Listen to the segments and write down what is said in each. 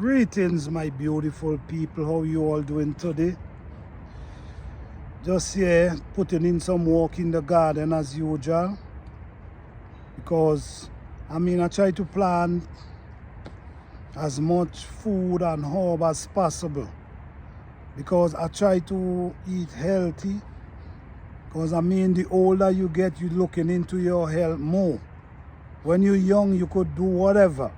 Greetings, my beautiful people. How you all doing today? Just here putting in some work in the garden as usual, because I try to plant as much food and herb as possible, because I try to eat healthy, because the older you get, you're looking into your health more. When you're young, you could do whatever,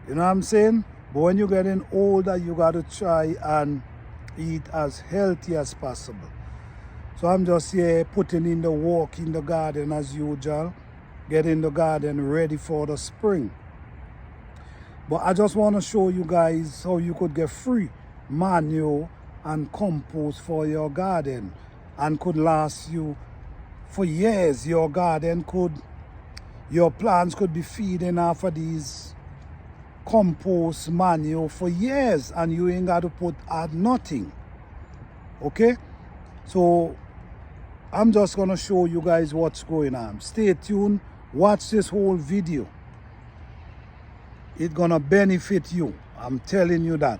you know what I'm saying? But when you're getting older, you got to try and eat as healthy as possible. So I'm just here putting in the work in the garden as usual, getting the garden ready for the spring. But I just want to show you guys how you could get free manure and compost for your garden, and could last you for years. Your plants could be feeding off of these compost manure for years, and you ain't got to add nothing. Okay, so I'm just gonna show you guys what's going on. Stay tuned, watch this whole video. It's gonna benefit you, I'm telling you that,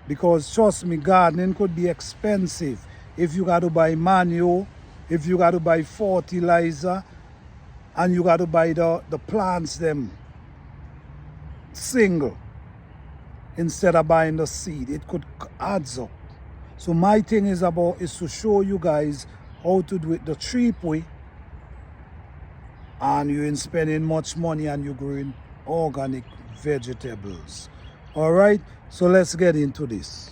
because trust me, gardening could be expensive. If you got to buy manure, if you got to buy fertilizer, and you got to buy the plants them single instead of buying the seed, it could add up. So my thing is to show you guys how to do it the cheap way, and you ain't spending much money, and you're growing organic vegetables. All right, so let's get into this.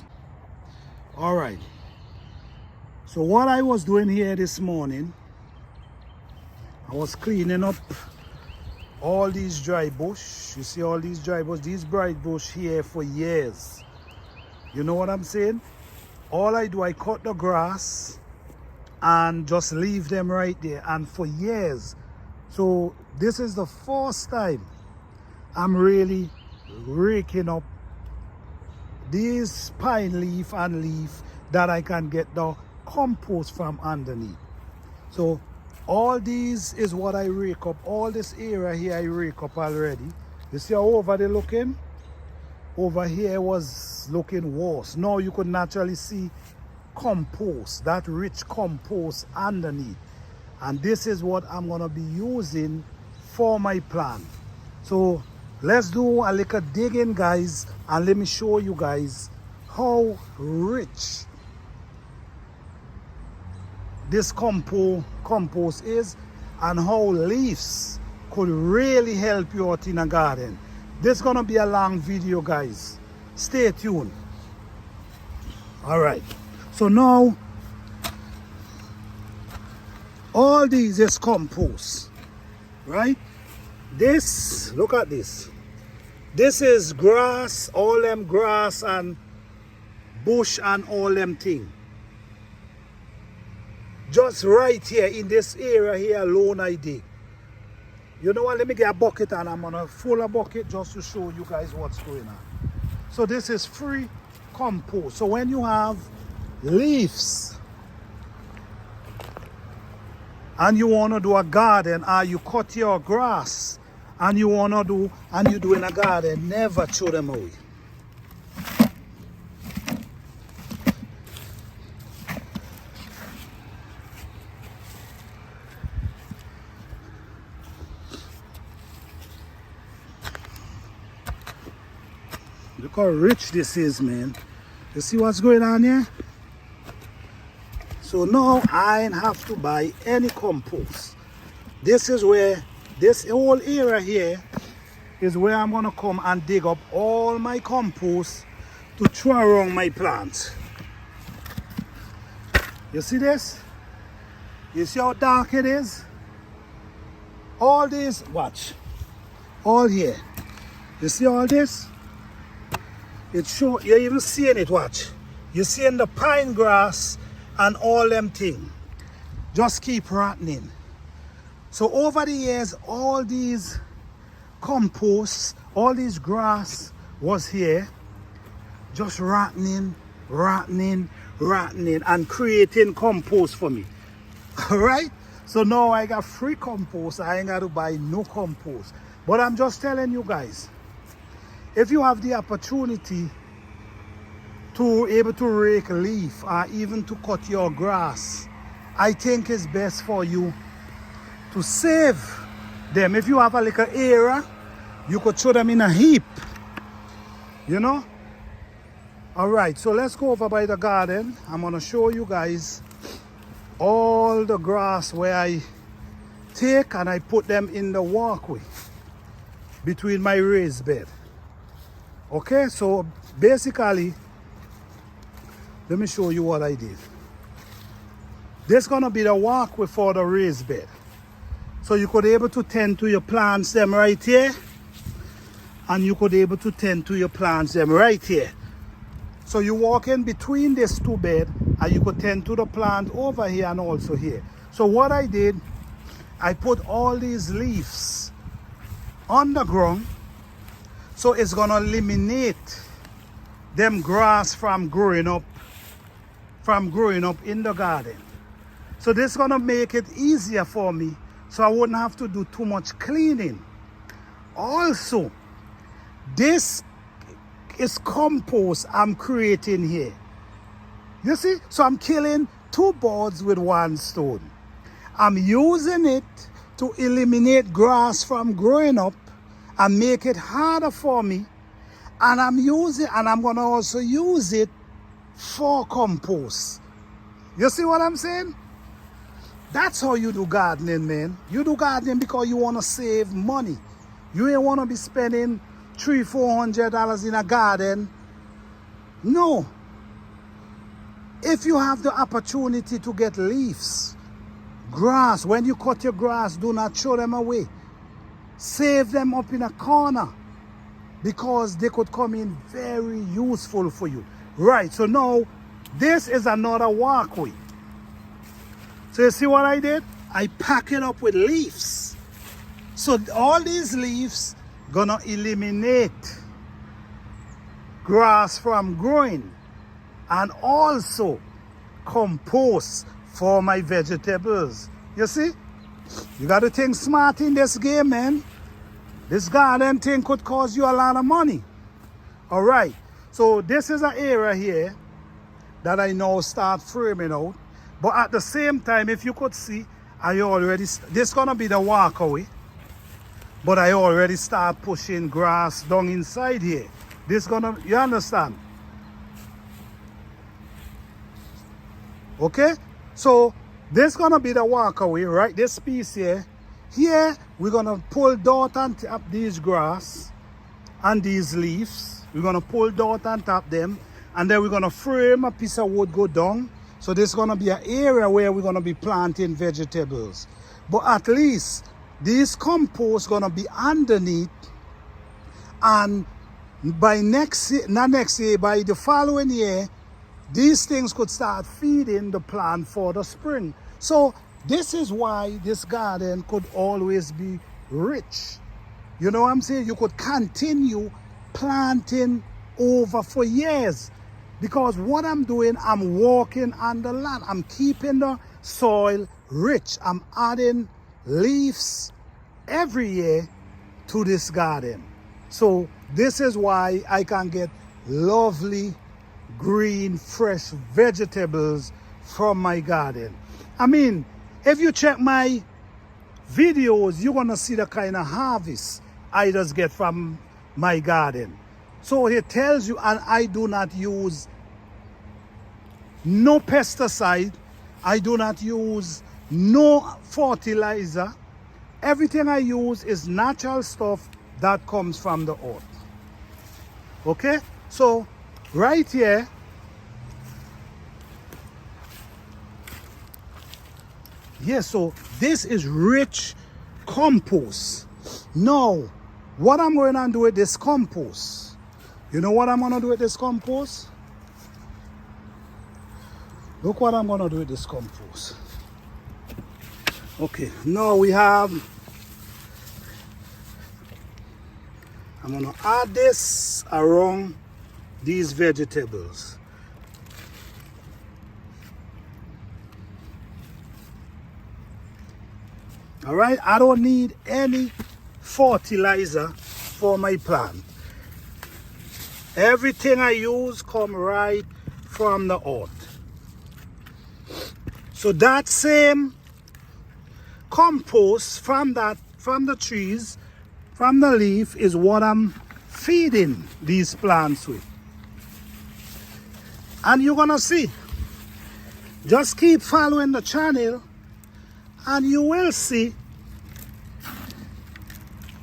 All right, so what I was doing here this morning, I was cleaning up all these dry bush. You see all these dry bush, these bright bush here for years. You know what I'm saying? All I do, I cut the grass and just leave them right there, and for years. So this is the first time I'm really raking up these pine leaf and leaf that I can get the compost from underneath. So all these is what I rake up. All this area here I rake up already. You see how over there looking? Over here was looking worse. Now you could naturally see compost, that rich compost underneath. And this is what I'm gonna be using for my plant. So let's do a little digging, guys, and let me show you guys how rich this compost is, and how leaves could really help you out in a garden. This is gonna be a long video, guys. Stay tuned. All right, so now all these is compost, right? This, look at this. This is grass, all them grass and bush and all them thing. Just right here in this area here alone I dig. You know what, let me get a bucket, and I'm gonna fill a bucket just to show you guys what's going on. So this is free compost. So when you have leaves and you wanna do a garden, or you cut your grass and you wanna do, and you do in a garden, never throw them away. Look how rich this is, man. You see what's going on here? So now I ain't have to buy any compost. This is where, this whole area here is where I'm gonna come and dig up all my compost to throw around my plants. You see this? You see how dark it is? All this, watch. All here. You see all this? It show, you're even seeing it, watch. You're seeing the pine grass and all them things. Just keep rotting. So over the years, all these composts, all this grass was here, just rotting, and creating compost for me. All right? So now I got free compost. I ain't got to buy no compost. But I'm just telling you guys, if you have the opportunity to able to rake leaf or even to cut your grass, I think it's best for you to save them. If you have a little area, you could throw them in a heap, you know. All right, so let's go over by the garden. I'm gonna show you guys all the grass where I take and I put them in the walkway between my raised bed. Okay, so basically, let me show you what I did. This is gonna be the walkway for the raised bed. So you could able to tend to your plants them right here, and you could able to tend to your plants them right here. So you walk in between these two beds and you could tend to the plant over here and also here. So what I did, I put all these leaves on the ground, so it's gonna eliminate them grass from growing up in the garden. So this is gonna make it easier for me, so I wouldn't have to do too much cleaning. Also, this is compost I'm creating here. You see? So I'm killing two birds with one stone. I'm using it to eliminate grass from growing up and make it harder for me. And I'm gonna also use it for compost. You see what I'm saying? That's how you do gardening, man. You do gardening because you wanna save money. You ain't wanna be spending $300-400 in a garden. No. If you have the opportunity to get leaves, grass, when you cut your grass, do not throw them away. Save them up in a corner, because they could come in very useful for you. Right, so now this is another walkway. So you see what I did? I pack it up with leaves. So all these leaves gonna eliminate grass from growing, and also compost for my vegetables. You see? You got to think smart in this game, man. This garden thing could cost you a lot of money. All right. So this is an area here that I now start framing out. But at the same time, if you could see, this is going to be the walkway. But I already start pushing grass down inside here. You understand? Okay? So this is gonna be the walkway, right? This piece here. Here, we're gonna pull dirt on top these grass and these leaves. We're gonna pull dirt on top them, and then we're gonna frame a piece of wood go down. So this is gonna be an area where we're gonna be planting vegetables. But at least this compost gonna be underneath, and by by the following year, these things could start feeding the plant for the spring. So this is why this garden could always be rich. You know what I'm saying? You could continue planting over for years, because what I'm doing, I'm walking on the land. I'm keeping the soil rich. I'm adding leaves every year to this garden. So this is why I can get lovely green fresh vegetables from my garden. I mean, if you check my videos, you're gonna see the kind of harvest I just get from my garden. So it tells you, and I do not use no pesticide, I do not use no fertilizer. Everything I use is natural stuff that comes from the earth. Okay? So right here, so this is rich compost. Now, what I'm going to do with this compost, you know what I'm going to do with this compost? Look what I'm going to do with this compost. Okay, now I'm going to add this around these vegetables. All right, I don't need any fertilizer for my plant. Everything I use come right from the earth. So that same compost from the trees, from the leaf, is what I'm feeding these plants with. And you're gonna see. Just keep following the channel and you will see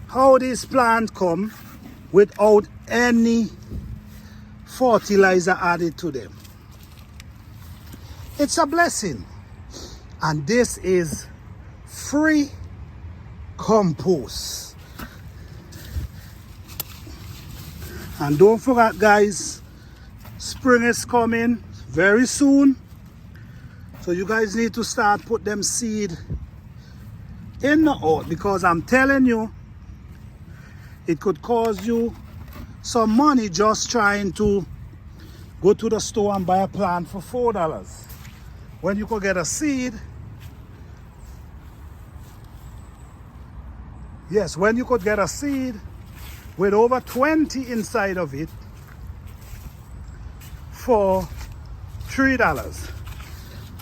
how these plants come without any fertilizer added to them. It's a blessing. And this is free compost. And don't forget, guys, spring is coming very soon. So you guys need to start put them seed in the earth, because I'm telling you, it could cause you some money just trying to go to the store and buy a plant for $4. When you could get a seed, yes, when you could get a seed with over 20 inside of it for $3.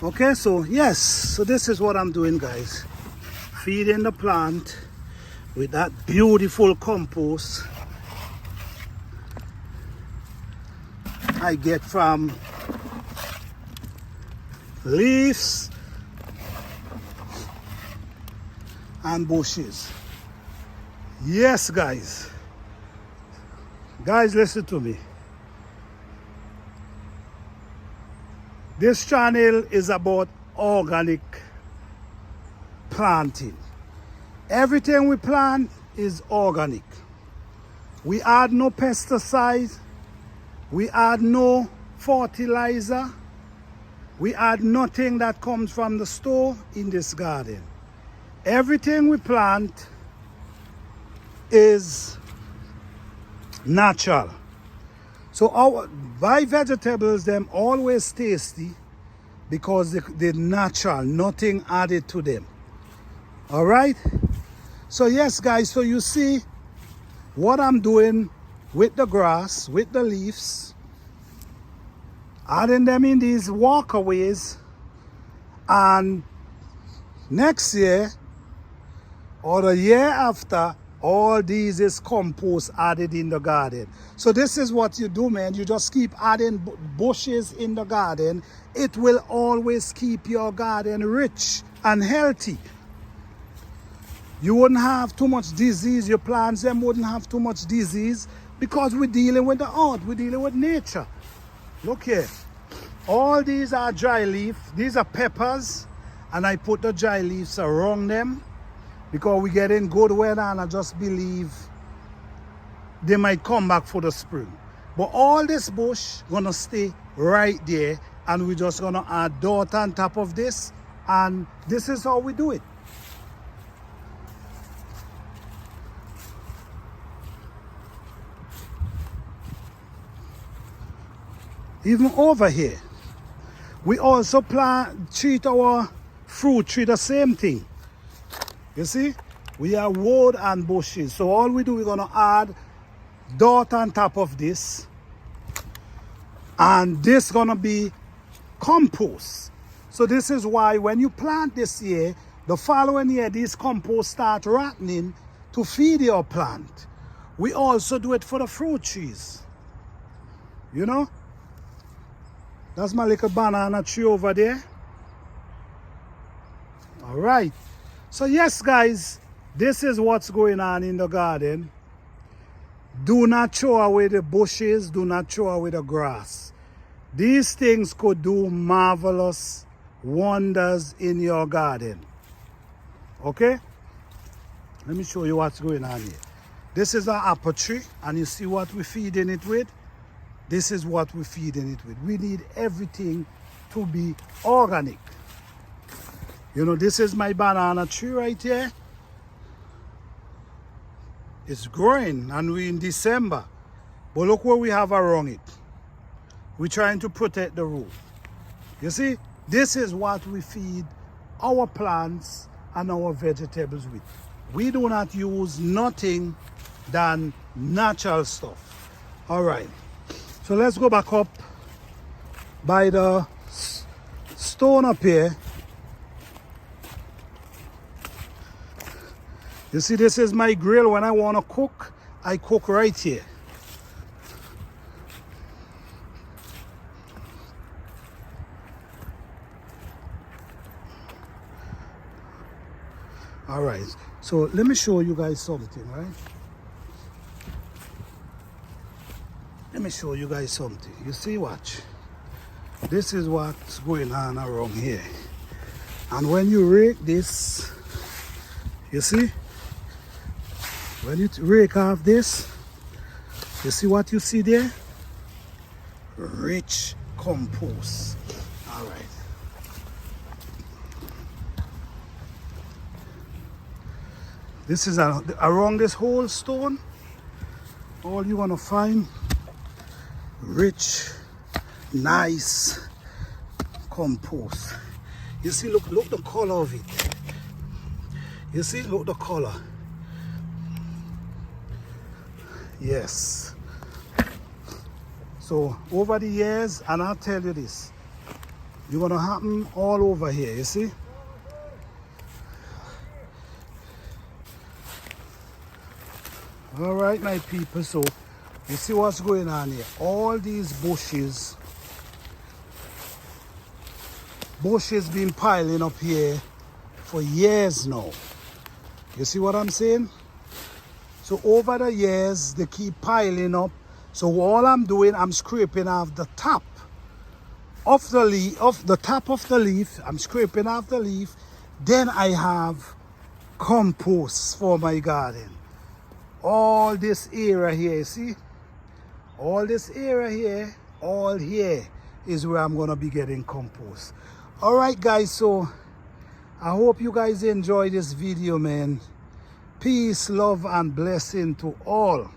Okay, so yes, so this is what I'm doing, guys. Feeding the plant with that beautiful compost I get from leaves and bushes. Yes, guys. Guys, listen to me. This channel is about organic planting. Everything we plant is organic. We add no pesticides. We add no fertilizer. We add nothing that comes from the store in this garden. Everything we plant is natural. So our buy vegetables, them always tasty because they're natural, nothing added to them. All right. So yes, guys, so you see what I'm doing with the grass, with the leaves, adding them in these walkways, and next year or the year after, all these is compost added in the garden. So this is what you do, man. You just keep adding bushes in the garden. It will always keep your garden rich and healthy. You wouldn't have too much disease. Your plants them wouldn't have too much disease because we're dealing with the earth. We're dealing with nature. Look here. All these are dry leaf. These are peppers. And I put the dry leaves around them because we get in good weather, and I just believe they might come back for the spring. But all this bush gonna stay right there, and we're just gonna add dirt on top of this, and this is how we do it. Even over here, we also treat our fruit tree the same thing. You see, we are wood and bushes. So all we do, we're gonna add dirt on top of this, and this gonna be compost. So this is why when you plant this year, the following year these compost start rotting to feed your plant. We also do it for the fruit trees. You know, that's my little banana tree over there. All right. So yes, guys, this is what's going on in the garden. Do not throw away the bushes. Do not throw away the grass. These things could do marvelous wonders in your garden. Okay? Let me show you what's going on here. This is our apple tree, and you see what we're feeding it with? This is what we're feeding it with. We need everything to be organic. You know, this is my banana tree right here. It's growing, and we're in December. But look what we have around it. We're trying to protect the root. You see, this is what we feed our plants and our vegetables with. We do not use nothing than natural stuff. All right. So let's go back up by the stone up here. You see, this is my grill. When I want to cook, I cook right here. All right, so let me show you guys something, right? Let me show you guys something. You see, watch. This is what's going on around here. And when you rake this, you see, when you rake off this, you see what you see there? Rich compost. All right. This is around this whole stone. All you want to find rich, nice compost. You see, look the color of it. You see, look the color. Yes. So over the years, and I'll tell you this, you're gonna happen all over here. You see. All right, my people. So you see what's going on here. All these bushes been piling up here for years now. You see what I'm saying? So over the years, they keep piling up. So all I'm doing, I'm scraping off the top of the leaf, I'm scraping off the leaf. Then I have compost for my garden. All this area here, you see? All this area here, all here is where I'm gonna be getting compost. All right, guys, so I hope you guys enjoy this video, man. Peace, love, and blessing to all.